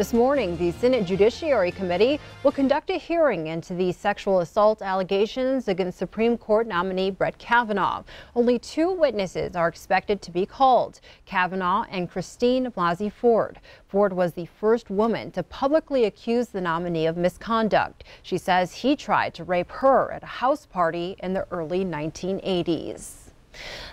This morning, the Senate Judiciary Committee will conduct a hearing into the sexual assault allegations against Supreme Court nominee Brett Kavanaugh. Only 2 witnesses are expected to be called, Kavanaugh and Christine Blasey Ford. Ford was the first woman to publicly accuse the nominee of misconduct. She says he tried to rape her at a house party in the early 1980s.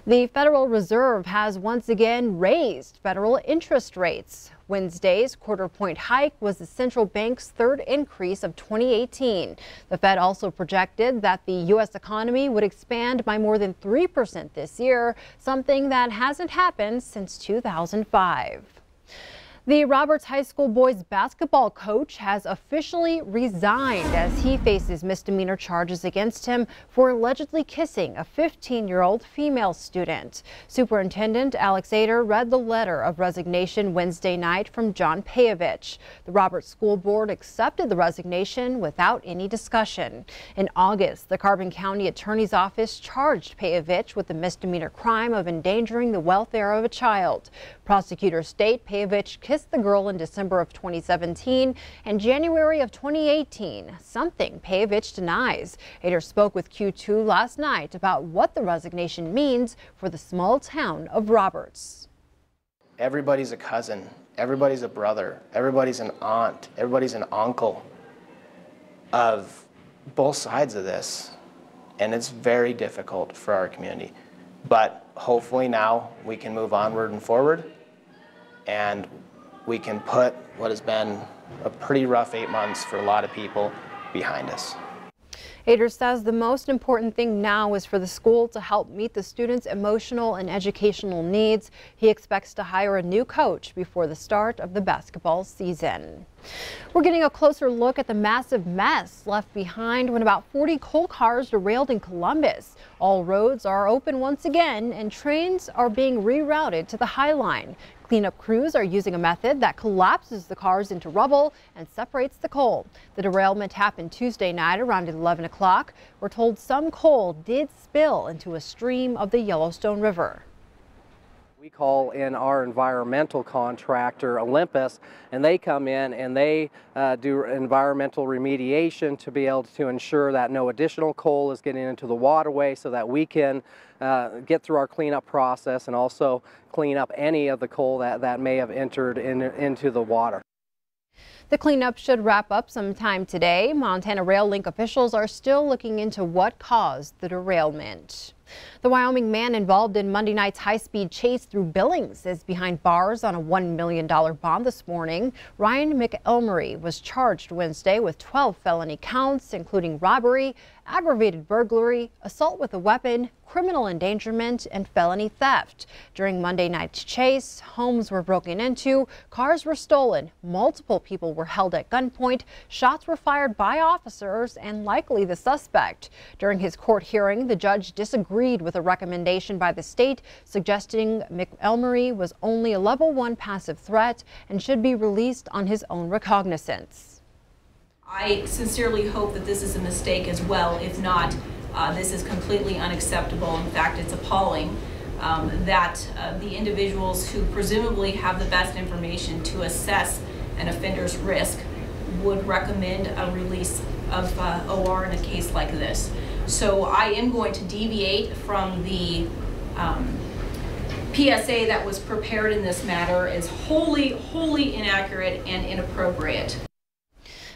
The Federal Reserve has once again raised federal interest rates. Wednesday's quarter-point hike was the central bank's 3rd increase of 2018. The Fed also projected that the U.S. economy would expand by more than 3% this year, something that hasn't happened since 2005. The Roberts High School boys basketball coach has officially resigned as he faces misdemeanor charges against him for allegedly kissing a 15-year-old female student. Superintendent Alex Ader read the letter of resignation Wednesday night from John Payovich. The Roberts School Board accepted the resignation without any discussion. In August, the Carbon County Attorney's Office charged Payovich with the misdemeanor crime of endangering the welfare of a child. Prosecutors state Payovich kissed the girl in December of 2017 and January of 2018, something Payovich denies. Ader spoke with Q2 last night about what the resignation means for the small town of Roberts. Everybody's a cousin, everybody's a brother, everybody's an aunt, everybody's an uncle of both sides of this, and it's very difficult for our community. But hopefully now we can move onward and forward, and we can put what has been a pretty rough 8 months for a lot of people behind us. Ader says the most important thing now is for the school to help meet the students' emotional and educational needs. He expects to hire a new coach before the start of the basketball season. We're getting a closer look at the massive mess left behind when about 40 coal cars derailed in Columbus. All roads are open once again and trains are being rerouted to the High Line. Cleanup crews are using a method that collapses the cars into rubble and separates the coal. The derailment happened Tuesday night around 11 o'clock. We're told some coal did spill into a stream of the Yellowstone River. We call in our environmental contractor, Olympus, and they come in and they do environmental remediation to be able to ensure that no additional coal is getting into the waterway so that we can get through our cleanup process and also clean up any of the coal that may have entered into the water. The cleanup should wrap up sometime today. Montana Rail Link officials are still looking into what caused the derailment. The Wyoming man involved in Monday night's high-speed chase through Billings is behind bars on a $1 million bond this morning. Ryan McElmurray was charged Wednesday with 12 felony counts, including robbery, aggravated burglary, assault with a weapon, criminal endangerment, and felony theft. During Monday night's chase, homes were broken into, cars were stolen, multiple people were held at gunpoint, shots were fired by officers and likely the suspect. During his court hearing, the judge disagreed with a recommendation by the state suggesting McElmurray was only a level 1 passive threat and should be released on his own recognizance. I sincerely hope that this is a mistake as well. If not, this is completely unacceptable. In fact, it's appalling that the individuals who presumably have the best information to assess an offender's risk would recommend a release of OR in a case like this. So I am going to deviate from the PSA that was prepared in this matter as wholly inaccurate and inappropriate.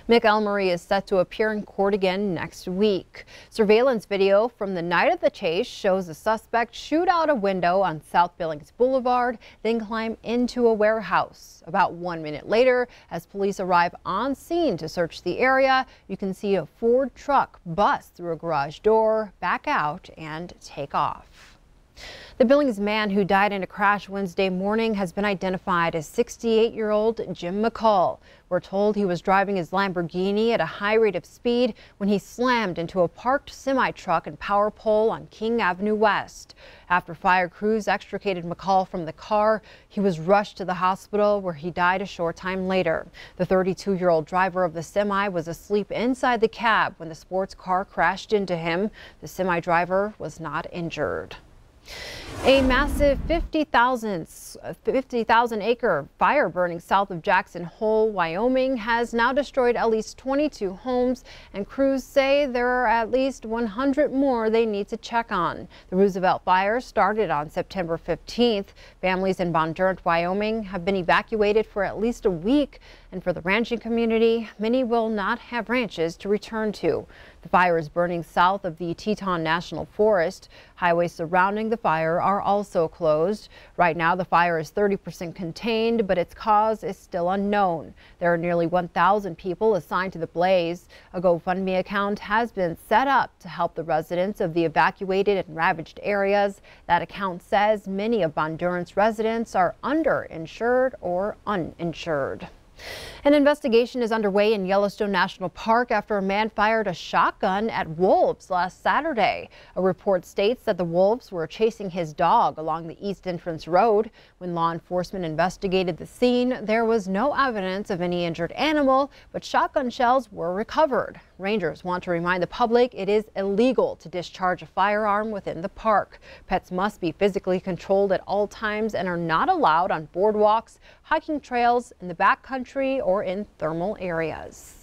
McElmurray is set to appear in court again next week. Surveillance video from the night of the chase shows the suspect shoot out a window on South Billings Boulevard, then climb into a warehouse. About 1 minute later, as police arrive on scene to search the area, you can see a Ford truck bust through a garage door, back out, and take off. The Billings man who died in a crash Wednesday morning has been identified as 68-year-old Jim McCall. We're told he was driving his Lamborghini at a high rate of speed when he slammed into a parked semi-truck and power pole on King Avenue West. After fire crews extricated McCall from the car, he was rushed to the hospital where he died a short time later. The 32-year-old driver of the semi was asleep inside the cab when the sports car crashed into him. The semi driver was not injured. A massive 50,000 acre fire burning south of Jackson Hole, Wyoming has now destroyed at least 22 homes, and crews say there are at least 100 more they need to check on. The Roosevelt fire started on September 15th. Families in Bondurant, Wyoming have been evacuated for at least a week, and for the ranching community, many will not have ranches to return to. The fire is burning south of the Teton National Forest. Highways surrounding the fire are also closed. Right now, the fire is 30% contained, but its cause is still unknown. There are nearly 1,000 people assigned to the blaze. A GoFundMe account has been set up to help the residents of the evacuated and ravaged areas. That account says many of Bondurant's residents are underinsured or uninsured. An investigation is underway in Yellowstone National Park after a man fired a shotgun at wolves last Saturday. A report states that the wolves were chasing his dog along the East Entrance Road. When law enforcement investigated the scene, there was no evidence of any injured animal, but shotgun shells were recovered. Rangers want to remind the public it is illegal to discharge a firearm within the park. Pets must be physically controlled at all times and are not allowed on boardwalks, hiking trails, in the backcountry, or in thermal areas.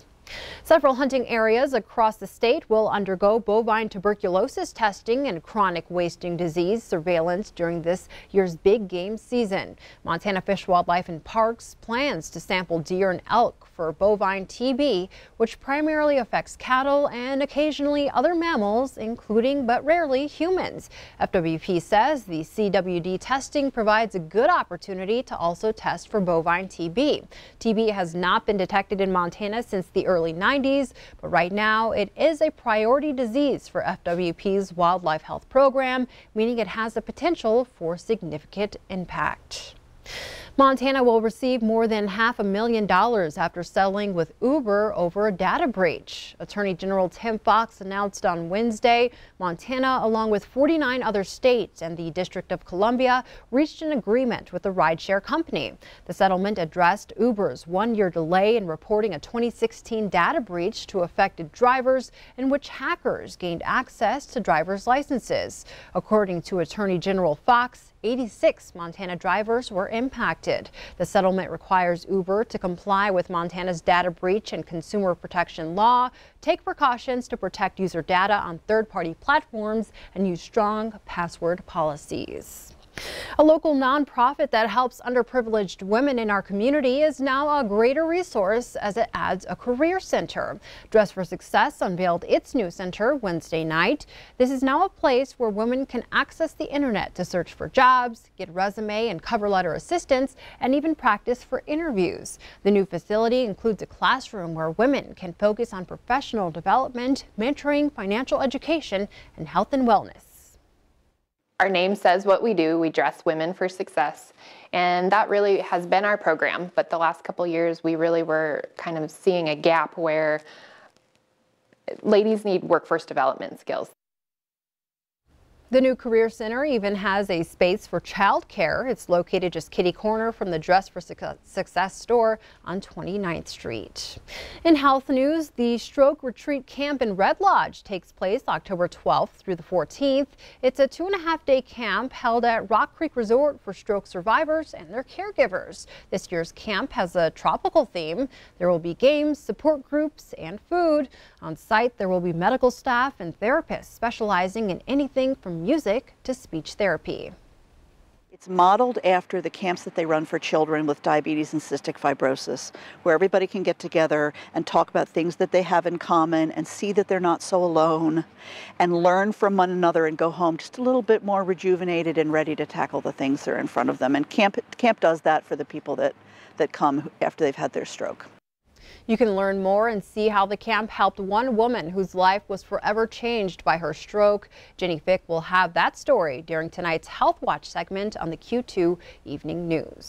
Several hunting areas across the state will undergo bovine tuberculosis testing and chronic wasting disease surveillance during this year's big game season. Montana Fish, Wildlife and Parks plans to sample deer and elk for bovine TB, which primarily affects cattle and occasionally other mammals, including but rarely humans. FWP says the CWD testing provides a good opportunity to also test for bovine TB. TB has not been detected in Montana since the early 90s, but right now it is a priority disease for FWP's wildlife health program, meaning it has the potential for significant impact. Montana will receive more than $500,000 after settling with Uber over a data breach. Attorney General Tim Fox announced on Wednesday Montana, along with 49 other states and the District of Columbia, reached an agreement with the rideshare company. The settlement addressed Uber's one-year delay in reporting a 2016 data breach to affected drivers in which hackers gained access to driver's licenses. According to Attorney General Fox, 86 Montana drivers were impacted. The settlement requires Uber to comply with Montana's data breach and consumer protection law, take precautions to protect user data on third-party platforms, and use strong password policies. A local nonprofit that helps underprivileged women in our community is now a greater resource as it adds a career center. Dress for Success unveiled its new center Wednesday night. This is now a place where women can access the internet to search for jobs, get resume and cover letter assistance, and even practice for interviews. The new facility includes a classroom where women can focus on professional development, mentoring, financial education, and health and wellness. Our name says what we do. We dress women for success, and that really has been our program. But the last couple years, we really were kind of seeing a gap where ladies need workforce development skills. The new Career Center even has a space for childcare. It's located just kitty corner from the Dress for Success store on 29th Street. In health news, the Stroke Retreat Camp in Red Lodge takes place October 12th through the 14th. It's a 2.5-day camp held at Rock Creek Resort for stroke survivors and their caregivers. This year's camp has a tropical theme. There will be games, support groups, and food. On site, there will be medical staff and therapists specializing in anything from music to speech therapy. It's modeled after the camps that they run for children with diabetes and cystic fibrosis, where everybody can get together and talk about things that they have in common and see that they're not so alone and learn from one another and go home just a little bit more rejuvenated and ready to tackle the things that are in front of them. And camp does that for the people that come after they've had their stroke. You can learn more and see how the camp helped one woman whose life was forever changed by her stroke. Jenny Fick will have that story during tonight's Health Watch segment on the Q2 Evening News.